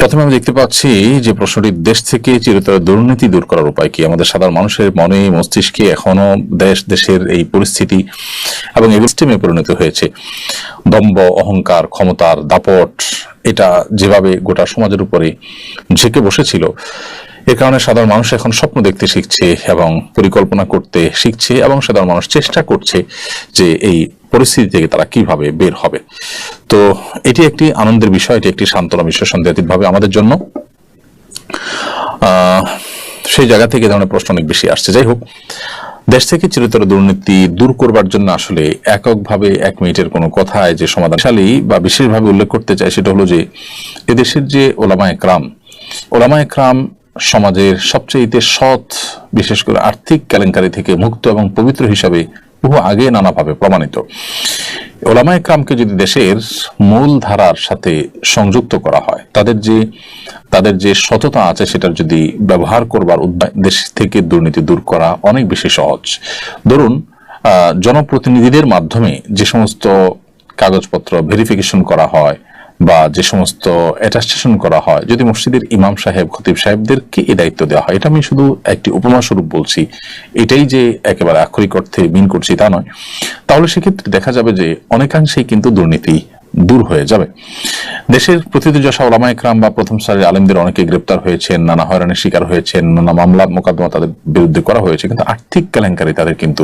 প্রথমে আমি দেখতে পাচ্ছি যে প্রশ্নটি, দেশ থেকে চিরতরে দুর্নীতি দূর করার উপায় কি? আমাদের সাধারণ মানুষের মনে মস্তিষ্কে এখনো দেশের এই পরিস্থিতি এবং এই সিস্টেমে পরিণত হয়েছে। দম্ভ, অহংকার, ক্ষমতার দাপট, এটা যেভাবে গোটা সমাজের উপরে ঝেঁকে বসেছিল, এর কারণে সাধারণ মানুষ এখন স্বপ্ন দেখতে শিখছে এবং পরিকল্পনা করতে শিখছে, এবং সাধারণ মানুষ চেষ্টা করছে যে এই পরিস্থিতি থেকে তারা কিভাবে বের হবে। তো এটি একটি আনন্দের বিষয়, এটি একটি সান্ত্বনা বিষয় সন্দেহাতীতভাবে আমাদের জন্য। সেই জায়গা থেকে ধরনের প্রশ্ন অনেক বেশি আসছে। যাই হোক, দেশ থেকে চিরতর দুর্নীতি দূর করবার জন্য আসলে এককভাবে 1 মিনিটের কোনো কথায় যে সমাধানশালী বা বিশেষভাবে উল্লেখ করতে চাই, সেটা হলো যে এদেশের যে ওলামায়ে কেরাম সমাজের সবচেয়ে সৎ, বিশেষ করে আর্থিক কেলেঙ্কারি থেকে মুক্ত এবং পবিত্র হিসাবে বহু আগে নানাভাবে প্রমাণিত। ওলামায়ে কেরামকে যদি দেশের মূল ধারার সাথে সংযুক্ত করা হয়, তাদের যে সততা আছে সেটার যদি ব্যবহার করবার উদ্যোগ, দেশ থেকে দুর্নীতি দূর করা অনেক বেশি সহজ। ধরুন, জনপ্রতিনিধিদের মাধ্যমে যে সমস্ত কাগজপত্র ভেরিফিকেশন করা হয় বা যে সমস্ত অ্যাটাস্টেশন করা হয়, যদি মসজিদের ইমাম সাহেব, খতিব সাহেবদেরকে এই দায়িত্ব দেওয়া হয়, এটা আমি শুধু একটি উপমা স্বরূপ বলছি, এটাই যে একেবারে আক্ষরিক অর্থে মিন করছি তা নয়, তাহলে সেক্ষেত্রে দেখা যাবে যে অনেকাংশেই কিন্তু দুর্নীতি দূর হয়ে যাবে। দেশের প্রথিতযশা ওলামায়ে কেরাম বা প্রথম সারির আলেমদের অনেকে গ্রেপ্তার হয়েছেন, নানা হয়রানির শিকার হয়েছেন, নানা মামলা মোকদ্দমা তাদের বিরুদ্ধে করা হয়েছে, কিন্তু আর্থিক কেলেঙ্কারি তাদের কিন্তু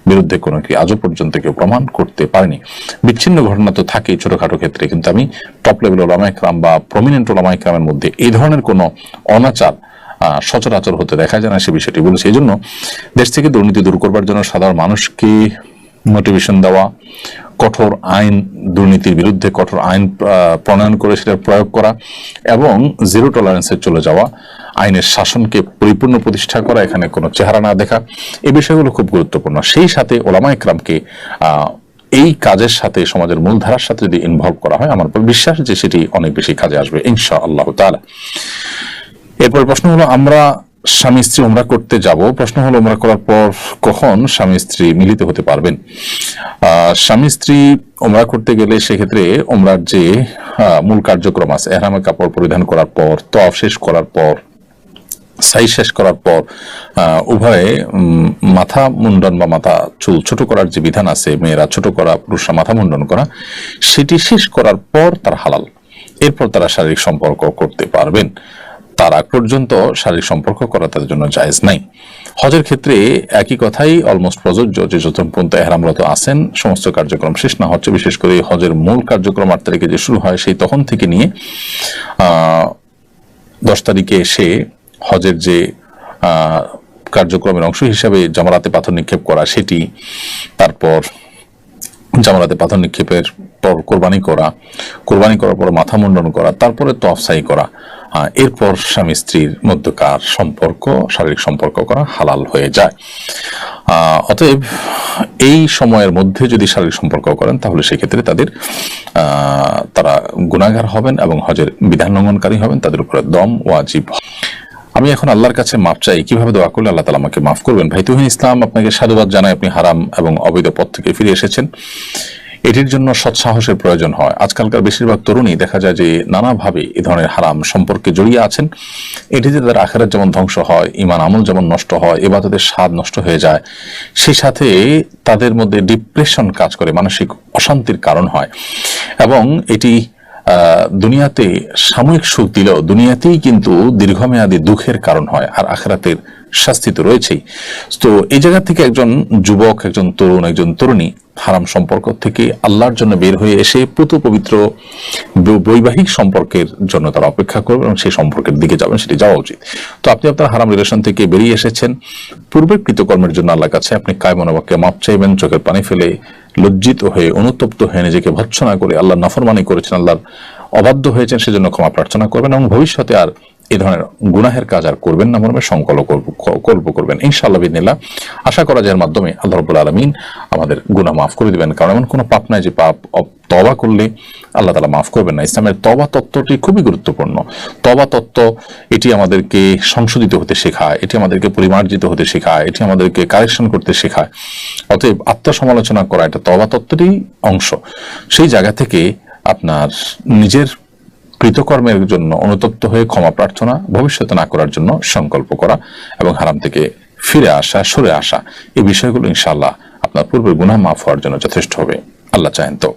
বিরুদ্ধে কোনো কি আজও পর্যন্ত কেউ প্রমাণ করতে পারেনি। বিচ্ছিন্ন ঘটনা তো থাকেই ছোটখাটো ক্ষেত্রে, কিন্তু আমি টপ লেভেল ওলামায়ে কেরাম বা প্রমিনেন্ট ওলামায়ে কেরামের মধ্যে এই ধরনের কোনো অনাচার সচরাচর হতে দেখা যায় না, সে বিষয়টি বলেছে। এই জন্য দেশ থেকে দুর্নীতি দূর করবার জন্য সাধারণ মানুষকে মোটিভেশন দেওয়া, কঠোর আইন, দুর্নীতির বিরুদ্ধে কঠোর আইন প্রণয়ন করে সেটার প্রয়োগ করা এবং জিরো টলারেন্সে চলে যাওয়া, আইনের শাসনকে পরিপূর্ণ প্রতিষ্ঠা করা, এখানে কোনো চেহারা না দেখা, এই বিষয়গুলো খুব গুরুত্বপূর্ণ। সেই সাথে ওলামায়ে কেরামকে এই কাজের সাথে সমাজের মূলধারার সাথে যদি ইনভলভ করা হয়, আমার বিশ্বাস যে সেটি অনেক বেশি কাজে আসবে ইনশাআল্লাহ তাআলা। এরপর প্রশ্ন হলো, আমরা স্বামী স্ত্রী উমরা করতে যাব। প্রশ্ন হলো, উমরা করার পর কখন স্বামী স্ত্রী মিলিত হতে পারবেন? স্বামী স্ত্রী উমরা করতে গেলে সেক্ষেত্রে উমরার যে মূল কার্যক্রম আছে, ইহরামের কাপড় পরিধান করার পর, তওয়াফ শেষ করার পর, সাই শেষ করার পর উভয়ে মাথা মুন্ডন বা মাথা চুল ছোট করার যে বিধান আছে, মেয়েরা ছোট করা, পুরুষরা মাথা মুন্ডন করা, সেটি শেষ করার পর তার হালাল। এরপর তারা শারীরিক সম্পর্ক করতে পারবেন। তার আগ পর্যন্ত শারীরিক সম্পর্ক করা তাদের জন্য জায়েজ নাই। হজের ক্ষেত্রে একই কথাই অলমোস্ট প্রযোজ্য, যে যতক্ষণ পর্যন্ত ইহরামরত আছেন সমস্ত কার্যক্রম শেষ না হচ্ছে, বিশেষ করে হজের মূল কার্যক্রম 8 তারিখে যে শুরু হয়, সেই তখন থেকে নিয়ে 10 তারিখে এসে হজের যে কার্যক্রমের অংশ হিসাবে জামরাতে পাথর নিক্ষেপ করা, সেটি, তারপর জামরাতে পাথর নিক্ষেপের পর কোরবানি করার পর মাথা মুন্ডন করা, তারপরে তওয়াফ সাই করা, এরপর স্বামী স্ত্রীর মধ্যকার সম্পর্ক, শারীরিক সম্পর্ক করা হালাল হয়ে যায়। অতএব এই সময়ের মধ্যে যদি শারীরিক সম্পর্ক করেন, তাহলে সেক্ষেত্রে তারা গুনাহগার হবেন এবং হজের বিধান লঙ্ঘনকারী হবেন, তাদের উপরে দম ওয়াজিব। আমি এখন আল্লাহর কাছে মাফ চাই, কিভাবে দোয়া করলে আল্লাহ তাআলা আমাকে মাফ করবেন? ভাই তুহিন ইসলাম, আপনাকে সাধুবাদ জানাই, আপনি হারাম এবং অবৈধ পথ থেকে ফিরে এসেছেন। এটির জন্য সৎসাহসের প্রয়োজন হয়। আজকালকার বেশিরভাগ তরুণী দেখা যায় যে নানাভাবে এই ধরনের হারাম সম্পর্কে জড়িয়ে আছেন। এটিতে তাদের আখিরাত যেমন ধ্বংস হয়, ঈমান আমল যেমন নষ্ট হয়, ইবাদতের স্বাদ নষ্ট হয়ে যায়, সেই সাথে তাদের মধ্যে ডিপ্রেশন কাজ করে, মানসিক অশান্তির কারণ হয়, এবং এটি দুনিয়াতে সাময়িক সুখ দিলেও দুনিয়াতেই কিন্তু দীর্ঘমেয়াদী দুঃখের কারণ হয়, আর আখিরাতের শাস্তি তো রয়েছেই। তো এই জায়গা থেকে একজন যুবক, একজন তরুণ, একজন তরুণী হারাম সম্পর্ক থেকে আল্লাহর জন্য বের হয়ে এসে পুত পবিত্র বৈবাহিক সম্পর্কের জন্য তারা অপেক্ষা করবেন এবং সেই সম্পর্কের দিকে যাবেন, সেটি যাওয়া উচিত। তো আপনি আপনার হারাম রিলেশন থেকে বেরিয়ে এসেছেন, পূর্বের কৃতকর্মের জন্য আল্লাহর কাছে আপনি কায়মনোবাক্যে মাপ চাইবেন, চোখের পানি ফেলে লজ্জিত হয়ে, অনুতপ্ত হয়ে, নিজেকে ভৎসনা করে আল্লাহর নাফরমানি করেছেন, আল্লাহর অবাধ্য হয়েছেন, সেজন্য ক্ষমা প্রার্থনা করবেন এবং ভবিষ্যতে আর এই ধরনের গুনাহের কাজ আর করবেন না, মর্মে সংকল্প করবেন ইনশাআল্লাহ বিদিনিল্লাহ। আশা করা যায় এর মাধ্যমে আল্লাহ রাব্বুল আলামিন আমাদের গুনাহ মাফ করে দিবেন, কারণ এমন কোনো পাপ নাই যে পাপ তওবা করলে আল্লাহ তাআলা মাফ করবেন না। ইসলামের তওবা তত্ত্বটি খুবই গুরুত্বপূর্ণ। তওবা তত্ত্ব এটি আমাদেরকে সংশোধিত হতে শেখায়, এটি আমাদেরকে পরিমার্জিত হতে শেখায়, এটি আমাদেরকে কারেকশন করতে শেখায়। অতএব আত্মসমালোচনা করা এটা তওবা তত্ত্বেরই অংশ। সেই জায়গা থেকে আপনার নিজের কৃতকর্মের জন্য অনুতপ্ত হয়ে ক্ষমা প্রার্থনা, ভবিষ্যতে না করার জন্য সংকল্প করা এবং হারাম থেকে ফিরে আসা, সরে আসা, এই বিষয়গুলো ইনশাআল্লাহ আপনার পূর্বের গুনাহ মাফ হওয়ার জন্য যথেষ্ট হবে, আল্লাহ চাহেন তো।